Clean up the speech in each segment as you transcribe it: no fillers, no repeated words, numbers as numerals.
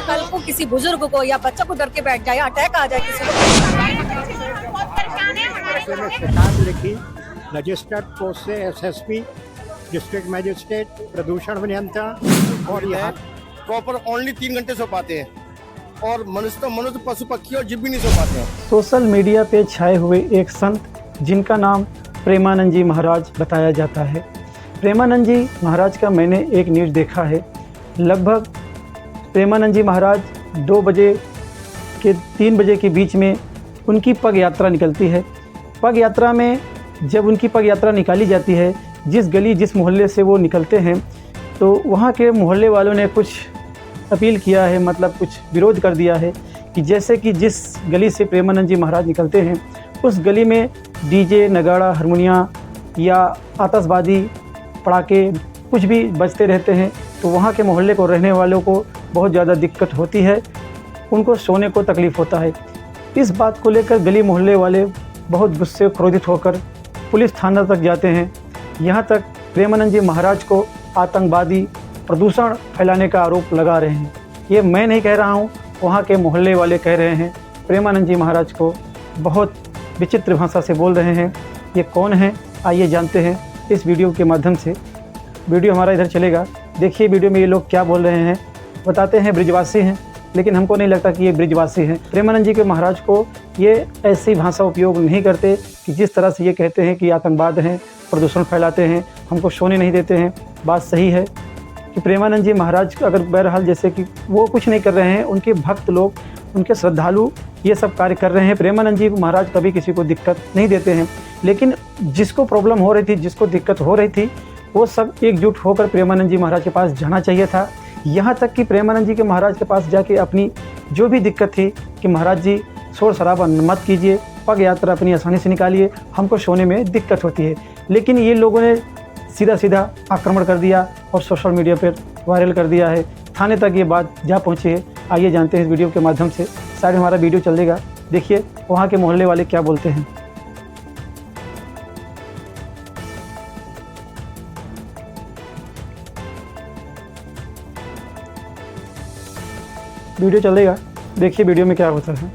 कल को किसी बुजुर्ग को या बच्चा को डर के बैठ जाए, अटैक आ जाए किसी को। में शिकायत लिखी रजिस्टर्ड पोस्ट से एसएसपी डिस्ट्रिक्ट मजिस्ट्रेट प्रदूषण नियंत्रण और यहाँ प्रॉपर ओनली 3 घंटे सो पाते हैं और मनुष्य पशु पक्षी और जीव भी नहीं सो पाते हैं। सोशल मीडिया पे छाए हुए एक संत जिनका नाम प्रेमानंद जी महाराज बताया जाता है। प्रेमानंद जी महाराज का मैंने एक न्यूज़ देखा है। लगभग प्रेमानंद जी महाराज 2 बजे के 3 बजे के बीच में उनकी पग यात्रा निकलती है। पग यात्रा में जब उनकी पग यात्रा निकाली जाती है, जिस गली जिस मोहल्ले से वो निकलते हैं, तो वहाँ के मोहल्ले वालों ने कुछ अपील किया है, मतलब कुछ विरोध कर दिया है कि जैसे कि जिस गली से प्रेमानंद जी महाराज निकलते हैं उस गली में डीजे, नगाड़ा, हारमोनिया या आतिशबाजी, पटाखे कुछ भी बजते रहते हैं, तो वहाँ के मोहल्ले को रहने वालों को बहुत ज़्यादा दिक्कत होती है, उनको सोने को तकलीफ़ होता है। इस बात को लेकर गली मोहल्ले वाले बहुत गुस्से क्रोधित होकर पुलिस थाना तक जाते हैं। यहाँ तक प्रेमानंद जी महाराज को आतंकवादी, प्रदूषण फैलाने का आरोप लगा रहे हैं। ये मैं नहीं कह रहा हूँ, वहाँ के मोहल्ले वाले कह रहे हैं। प्रेमानंद जी महाराज को बहुत विचित्र भाषा से बोल रहे हैं। ये कौन है, आइए जानते हैं इस वीडियो के माध्यम से। वीडियो हमारा इधर चलेगा, देखिए वीडियो में ये लोग क्या बोल रहे हैं। बताते हैं ब्रिजवासी हैं, लेकिन हमको नहीं लगता कि ये ब्रिजवासी हैं। प्रेमानंद जी के महाराज को ये ऐसी भाषा उपयोग नहीं करते कि जिस तरह से ये कहते हैं कि आतंकवाद हैं, प्रदूषण फैलाते हैं, हमको सोने नहीं देते हैं। बात सही है कि प्रेमानंद जी महाराज अगर बहरहाल जैसे कि वो कुछ नहीं कर रहे हैं, उनके भक्त लोग, उनके श्रद्धालु ये सब कार्य कर रहे हैं। प्रेमानंद जी महाराज कभी किसी को दिक्कत नहीं देते हैं, लेकिन जिसको प्रॉब्लम हो रही थी, जिसको दिक्कत हो रही थी, वो सब एकजुट होकर प्रेमानंद जी महाराज के पास जाना चाहिए था। यहाँ तक कि प्रेमानंद जी के महाराज के पास जाके अपनी जो भी दिक्कत थी कि महाराज जी शोर शराबा मत कीजिए, पग यात्रा अपनी आसानी से निकालिए, हमको सोने में दिक्कत होती है। लेकिन ये लोगों ने सीधा सीधा आक्रमण कर दिया और सोशल मीडिया पर वायरल कर दिया है। थाने तक ये बात जा पहुँची है। आइए जानते हैं इस वीडियो के माध्यम से। शायद हमारा वीडियो चलेगा, देखिए वहाँ के मोहल्ले वाले क्या बोलते हैं। वीडियो चलेगा, देखिए वीडियो में क्या होता है।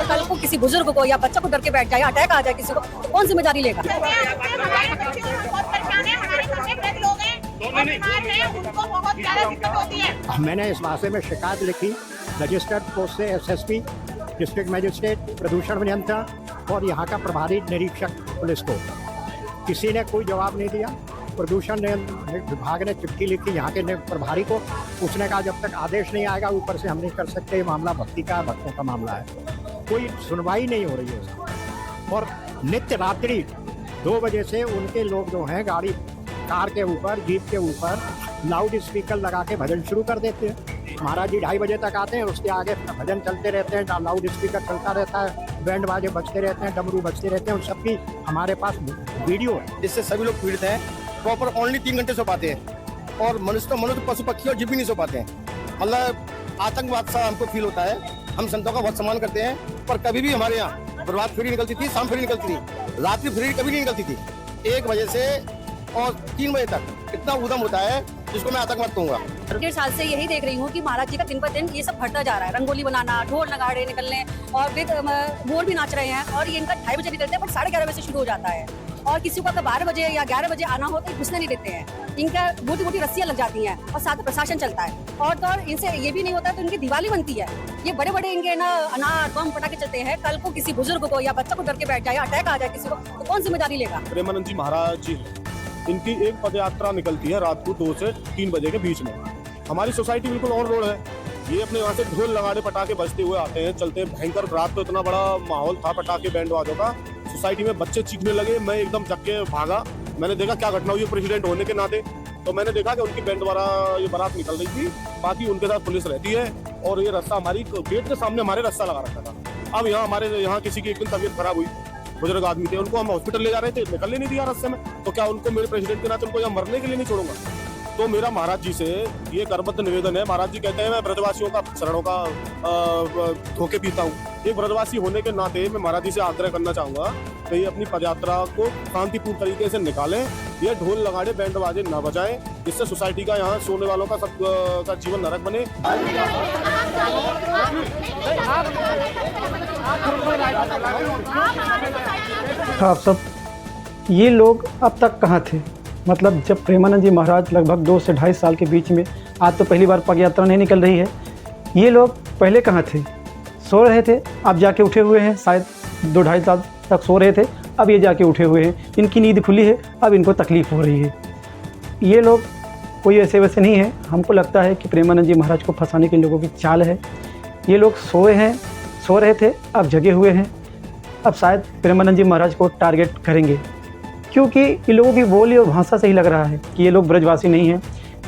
कल को किसी बुजुर्ग को या बच्चा को डर के बैठ जाए, अटैक आ जाए किसी को, तो कौन जिम्मेदारी लेगा? मैंने इस मामले में शिकायत लिखी रजिस्टर्ड पोस्ट से एसएसपी डिस्ट्रिक्ट मजिस्ट्रेट प्रदूषण नियंत्रण और यहाँ का प्रभारी निरीक्षक पुलिस को। किसी ने कोई जवाब नहीं दिया। प्रदूषण विभाग ने चिट्ठी लिखी यहाँ के प्रभारी को, उसने कहा जब तक आदेश नहीं आएगा ऊपर से हम नहीं कर सकते, ये मामला भक्ति का, भक्तों का मामला है। कोई सुनवाई नहीं हो रही है उसकी। और नित्य रात्रि 2 बजे से उनके लोग जो हैं गाड़ी, कार के ऊपर, जीप के ऊपर लाउड स्पीकर लगा के भजन शुरू कर देते हैं। महाराज जी 2:30 बजे तक आते हैं, उसके आगे भजन चलते रहते हैं, लाउड स्पीकर चलता रहता है, बैंड बाजे बजते रहते हैं, डमरू बजते रहते हैं। उन सबकी हमारे पास वीडियो है, जिससे सभी लोग पीड़ित हैं। प्रॉपर ओनली 3 घंटे सो पाते हैं और मनुष्य पशु पक्षी और जीव भी नहीं सो पाते हैं। मतलब आतंकवाद सा हमको फील होता है। हम संतों का बहुत सम्मान करते हैं, पर कभी भी हमारे यहाँ प्रभात फेरी निकलती थी, शाम फेरी निकलती थी, रात्रि फेरी कभी नहीं निकलती थी। 1 बजे से और 3 बजे तक इतना उधम होता है जिसको मैं आतंकवाद कहूँगा। 1.5 साल से यही देख रही हूँ कि महाराज जी का दिन पर दिन ये सब बढ़ता जा रहा है। रंगोली बनाना, ढोल नगाड़े निकलने और मोर भी नाच रहे हैं। और ये इनका 2:30 बजे निकलते हैं, बट 11:30 बजे से शुरू हो जाता है। और किसी को अगर 12 बजे या 11 बजे आना हो तो घुसने नहीं देते हैं। इनका मोटी मोटी रस्सियां लग जाती हैं और साथ में प्रशासन चलता है। और तो और इनसे ये भी नहीं होता तो इनकी दिवाली बनती है। ये बड़े बड़े इनके ना अनार बम पटाखे चलते हैं। कल को किसी बुजुर्ग को या बच्चा को डर के बैठ जाए, अटैक आ जाए किसी को, तो कौन जिम्मेदारी लेगा? प्रेमानंद जी महाराज जी, इनकी एक पद यात्रा निकलती है रात को 2 से 3 बजे के बीच में। हमारी सोसाइटी बिल्कुल ऑन रोड है। ये अपने वहाँ से ढोल लगाड़े पटाखे बजते हुए आते हैं, चलते हैं। भयंकर रात को इतना बड़ा माहौल था पटाखे बैंड बाजों का, सोसाइटी में बच्चे चीखने लगे। मैं एकदम जग के भागा, मैंने देखा क्या घटना हुई। प्रेसिडेंट होने के नाते तो मैंने देखा कि उनकी बैंड द्वारा ये बारात निकल रही थी, बाकी उनके साथ पुलिस रहती है। और ये रास्ता हमारी गेट के सामने हमारे रास्ता लगा रखा था। अब यहाँ हमारे यहाँ किसी की एक दिन तबीयत खराब हुई, बुजुर्ग आदमी थे, उनको हम हॉस्पिटल ले जा रहे थे, निकलने नहीं दिया रास्ते में। तो क्या उनको मेरे प्रेसिडेंट के नाते उनको यहाँ मरने के लिए नहीं छोड़ूंगा? तो मेरा महाराज जी से ये करबद्ध निवेदन है। महाराज जी कहते हैं मैं ब्रजवासियों का शरणों का धोखे पीता हूँ। एक ब्रजवासी होने के नाते मैं महाराज जी से आग्रह करना चाहूंगा कि ये अपनी पदयात्रा को शांतिपूर्ण तरीके से निकालें। ये ढोल लगाड़े बैंड बाजे ना बजाएं, जिससे सोसाइटी का यहाँ सोने वालों का सब का जीवन नरक बने। आप सब ये लोग अब तक कहाँ थे? मतलब जब प्रेमानंद जी महाराज लगभग 2 से 2.5 साल के बीच में, आज तो पहली बार पग यात्रा नहीं निकल रही है, ये लोग पहले कहाँ थे? सो रहे थे, अब जाके उठे हुए हैं। शायद 2-2.5 साल तक सो रहे थे, अब ये जाके उठे हुए हैं। इनकी नींद खुली है, अब इनको तकलीफ़ हो रही है। ये लोग कोई ऐसे वैसे नहीं है। हमको लगता है कि प्रेमानंद जी महाराज को फंसाने के लोगों की चाल है। ये लोग सो रहे थे, अब जगे हुए हैं। अब शायद प्रेमानंद जी महाराज को टारगेट करेंगे, क्योंकि इन लोगों की बोली और भाषा से ही लग रहा है कि ये लोग ब्रजवासी नहीं हैं।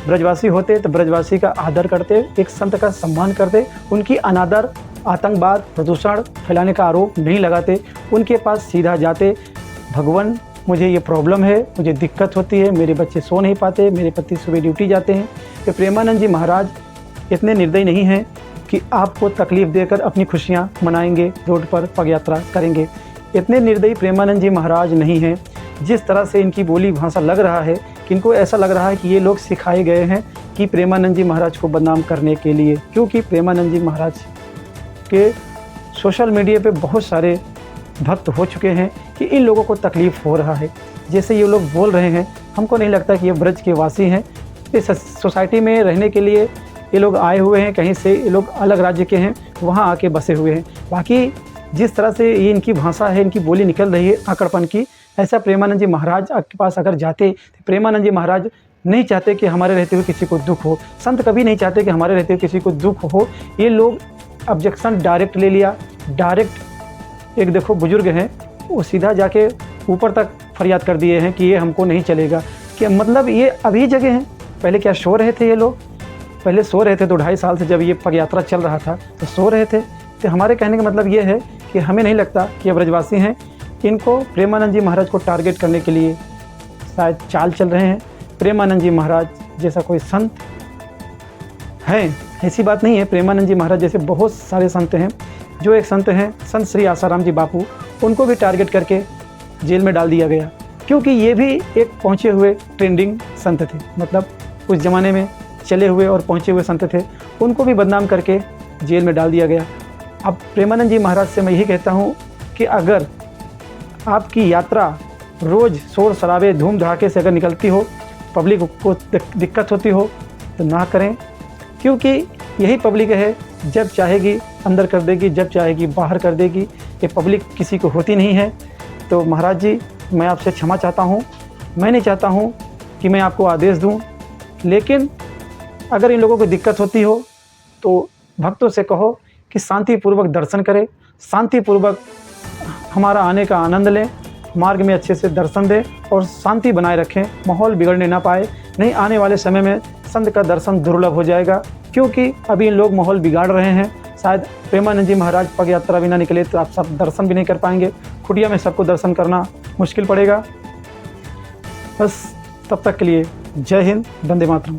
ब्रजवासी होते तो ब्रजवासी का आदर करते, एक संत का सम्मान करते, उनकी अनादर, आतंकवाद, प्रदूषण फैलाने का आरोप नहीं लगाते, उनके पास सीधा जाते, भगवान मुझे ये प्रॉब्लम है, मुझे दिक्कत होती है, मेरे बच्चे सो नहीं पाते, मेरे पति सुबह ड्यूटी जाते हैं। तो प्रेमानंद जी महाराज इतने निर्दयी नहीं हैं कि आपको तकलीफ़ देकर अपनी खुशियाँ मनाएंगे, रोड पर पग यात्रा करेंगे। इतने निर्दयी प्रेमानंद जी महाराज नहीं हैं। जिस तरह से इनकी बोली भाषा लग रहा है कि इनको ऐसा लग रहा है कि ये लोग सिखाए गए हैं कि प्रेमानंद जी महाराज को बदनाम करने के लिए, क्योंकि प्रेमानंद जी महाराज के सोशल मीडिया पे बहुत सारे भक्त हो चुके हैं कि इन लोगों को तकलीफ़ हो रहा है। जैसे ये लोग बोल रहे हैं, हमको नहीं लगता कि ये ब्रज के वासी हैं। इस सोसाइटी में रहने के लिए ये लोग आए हुए हैं, कहीं से ये लोग अलग राज्य के हैं, वहाँ आके बसे हुए हैं। बाकी जिस तरह से ये इनकी भाषा है, इनकी बोली निकल रही है आकड़पन की, ऐसा प्रेमानंद जी महाराज के पास अगर जाते तो प्रेमानंद जी महाराज नहीं चाहते कि हमारे रहते हुए किसी को दुख हो। संत कभी नहीं चाहते कि हमारे रहते हुए किसी को दुख हो। ये लोग ऑब्जेक्शन डायरेक्ट ले लिया, डायरेक्ट एक देखो बुजुर्ग हैं, वो सीधा जाके ऊपर तक फरियाद कर दिए हैं कि ये हमको नहीं चलेगा। कि मतलब ये अभी जगह हैं, पहले क्या सो रहे थे? ये लोग पहले सो रहे थे। 2-2.5 साल से जब ये पग यात्रा चल रहा था तो सो रहे थे। तो हमारे कहने का मतलब ये है कि हमें नहीं लगता कि ये ब्रजवासी हैं। इनको प्रेमानंद जी महाराज को टारगेट करने के लिए शायद चाल चल रहे हैं। प्रेमानंद जी महाराज जैसा कोई संत है, ऐसी बात नहीं है। प्रेमानंद जी महाराज जैसे बहुत सारे संत हैं। जो एक संत हैं संत श्री आसाराम जी बापू, उनको भी टारगेट करके जेल में डाल दिया गया, क्योंकि ये भी एक पहुँचे हुए ट्रेंडिंग संत थे। मतलब उस ज़माने में चले हुए और पहुँचे हुए संत थे, उनको भी बदनाम करके जेल में डाल दिया गया। अब प्रेमानंद जी महाराज से मैं यही कहता हूँ कि अगर आपकी यात्रा रोज़ शोर शराबे धूम धड़ाके से अगर निकलती हो, पब्लिक को दिक्कत होती हो, तो ना करें, क्योंकि यही पब्लिक है, जब चाहेगी अंदर कर देगी, जब चाहेगी बाहर कर देगी। ये पब्लिक किसी को होती नहीं है। तो महाराज जी, मैं आपसे क्षमा चाहता हूँ। मैं नहीं चाहता हूँ कि मैं आपको आदेश दूँ, लेकिन अगर इन लोगों को दिक्कत होती हो तो भक्तों से कहो कि शांतिपूर्वक दर्शन करें, शांतिपूर्वक हमारा आने का आनंद लें, मार्ग में अच्छे से दर्शन दें और शांति बनाए रखें, माहौल बिगड़ने ना पाए। नहीं, आने वाले समय में संत का दर्शन दुर्लभ हो जाएगा, क्योंकि अभी इन लोग माहौल बिगाड़ रहे हैं। शायद प्रेमानंद जी महाराज पग यात्रा भी ना निकले तो आप सब दर्शन भी नहीं कर पाएंगे। खुटिया में सबको दर्शन करना मुश्किल पड़ेगा। बस तब तक के लिए जय हिंद, वंदे मातरम।